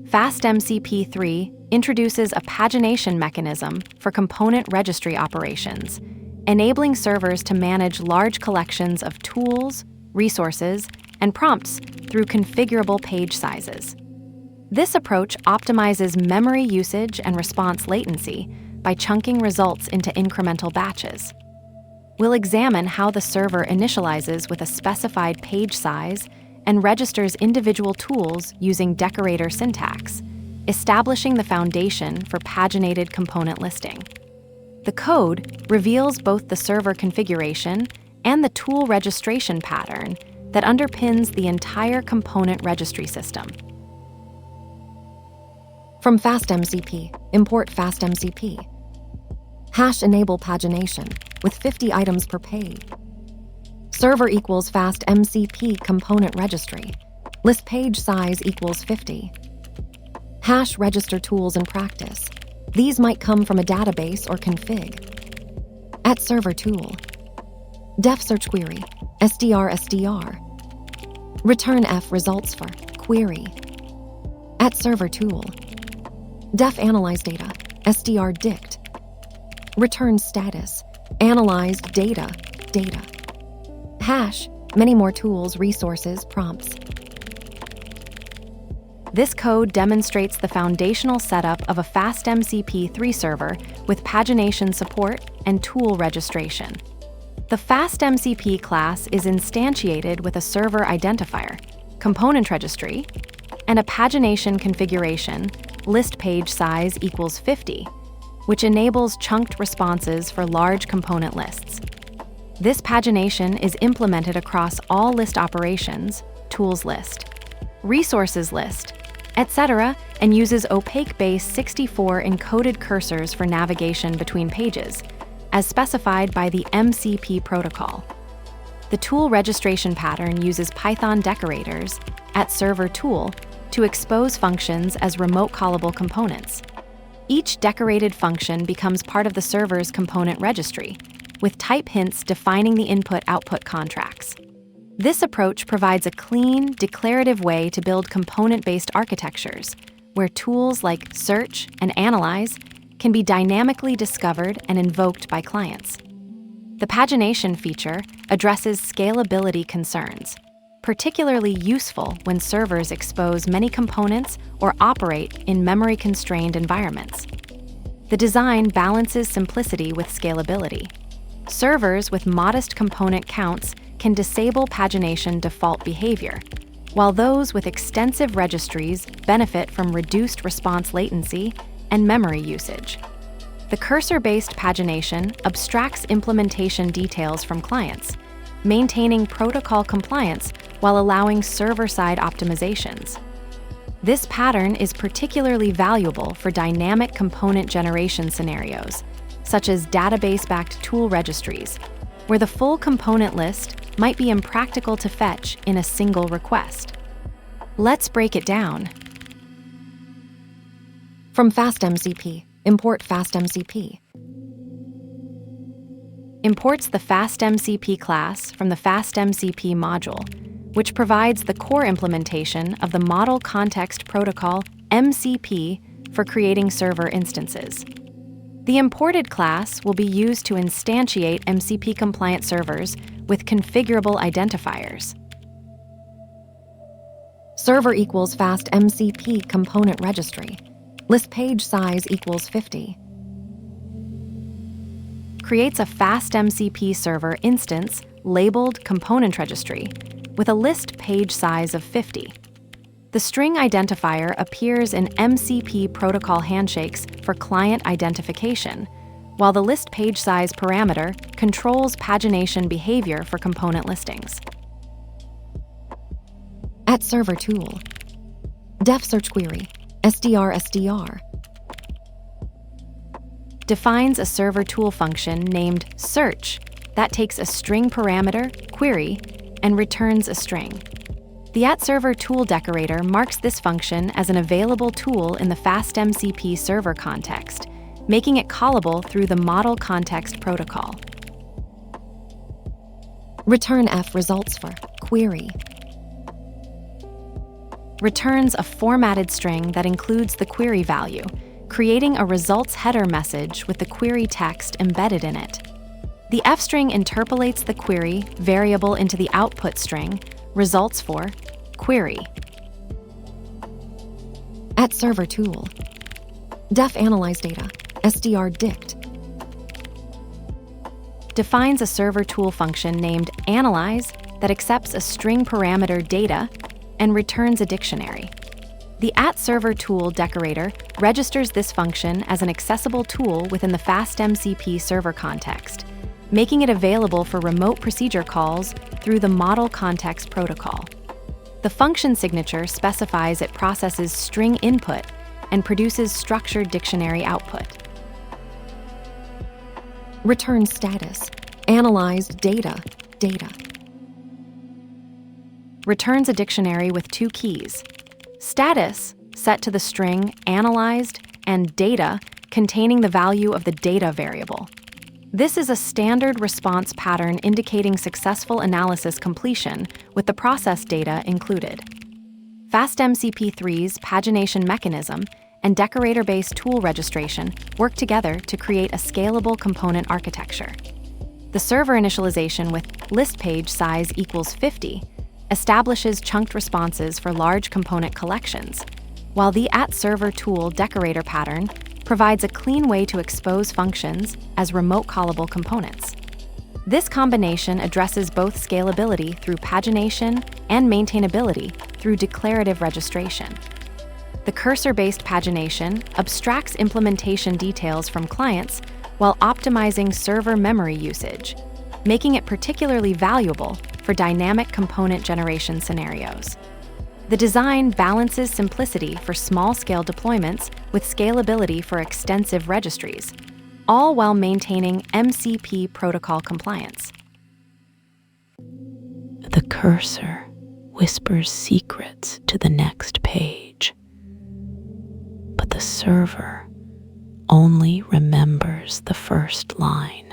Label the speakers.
Speaker 1: FastMCP 3 introduces a pagination mechanism for component registry operations, enabling servers to manage large collections of tools, resources, and prompts through configurable page sizes. This approach optimizes memory usage and response latency by chunking results into incremental batches. We'll examine how the server initializes with a specified page size and registers individual tools using decorator syntax, establishing the foundation for paginated component listing. The code reveals both the server configuration and the tool registration pattern that underpins the entire component registry system. From FastMCP, import FastMCP. Hash enable pagination with 50 items per page. Server equals FastMCP component registry. List page size equals 50. Hash register tools in practice. These might come from a database or config. At server tool. Def search query, SDR. Return F results for query. At server tool. Def analyze data, SDR dict. Return status, analyzed data. Hash, many more tools, resources, prompts. This code demonstrates the foundational setup of a FastMCP 3 server with pagination support and tool registration. The FastMCP class is instantiated with a server identifier, component registry, and a pagination configuration, list page size equals 50, which enables chunked responses for large component lists. This pagination is implemented across all list operations, tools list, resources list, etc., and uses opaque base 64 encoded cursors for navigation between pages, as specified by the MCP protocol. The tool registration pattern uses Python decorators at server tool to expose functions as remote callable components. Each decorated function becomes part of the server's component registry, with type hints defining the input-output contracts. This approach provides a clean, declarative way to build component-based architectures, where tools like search and analyze can be dynamically discovered and invoked by clients. The pagination feature addresses scalability concerns, particularly useful when servers expose many components or operate in memory-constrained environments. The design balances simplicity with scalability. Servers with modest component counts can disable pagination default behavior, while those with extensive registries benefit from reduced response latency and memory usage. The cursor-based pagination abstracts implementation details from clients, maintaining protocol compliance while allowing server-side optimizations. This pattern is particularly valuable for dynamic component generation scenarios, such as database-backed tool registries, where the full component list might be impractical to fetch in a single request. Let's break it down. From FastMCP, import FastMCP. Imports the FastMCP class from the FastMCP module, which provides the core implementation of the Model Context Protocol MCP for creating server instances. The imported class will be used to instantiate MCP-compliant servers with configurable identifiers. Server equals FastMCP component registry. List page size equals 50. Creates a FastMCP server instance labeled component registry with a list page size of 50. The string identifier appears in MCP protocol handshakes for client identification, while the list page size parameter controls pagination behavior for component listings. At server tool. Def search query, SDR. Defines a server tool function named search that takes a string parameter, query, and returns a string. The @server tool decorator marks this function as an available tool in the FastMCP server context, making it callable through the Model Context Protocol. Return F results for query. returns a formatted string that includes the query value, creating a results header message with the query text embedded in it. The F string interpolates the query variable into the output string, results for query.
Speaker 2: At server tool, def analyze data, SDR dict.
Speaker 1: Defines a server tool function named analyze that accepts a string parameter data and returns a dictionary. The @server tool decorator registers this function as an accessible tool within the FastMCP server context, making it available for remote procedure calls through the Model Context Protocol. The function signature specifies it processes string input and produces structured dictionary output.
Speaker 2: Return status, analyzed data.
Speaker 1: Returns a dictionary with two keys. Status, set to the string analyzed, and data, containing the value of the data variable. This is a standard response pattern indicating successful analysis completion with the process data included. FastMCP3's pagination mechanism and decorator-based tool registration work together to create a scalable component architecture. The server initialization with list page size equals 50 establishes chunked responses for large component collections, while the @server tool decorator pattern provides a clean way to expose functions as remote callable components. This combination addresses both scalability through pagination and maintainability through declarative registration. The cursor-based pagination abstracts implementation details from clients while optimizing server memory usage, making it particularly valuable for dynamic component generation scenarios. The design balances simplicity for small-scale deployments with scalability for extensive registries, all while maintaining MCP protocol compliance.
Speaker 3: The cursor whispers secrets to the next page, but the server only remembers the first line.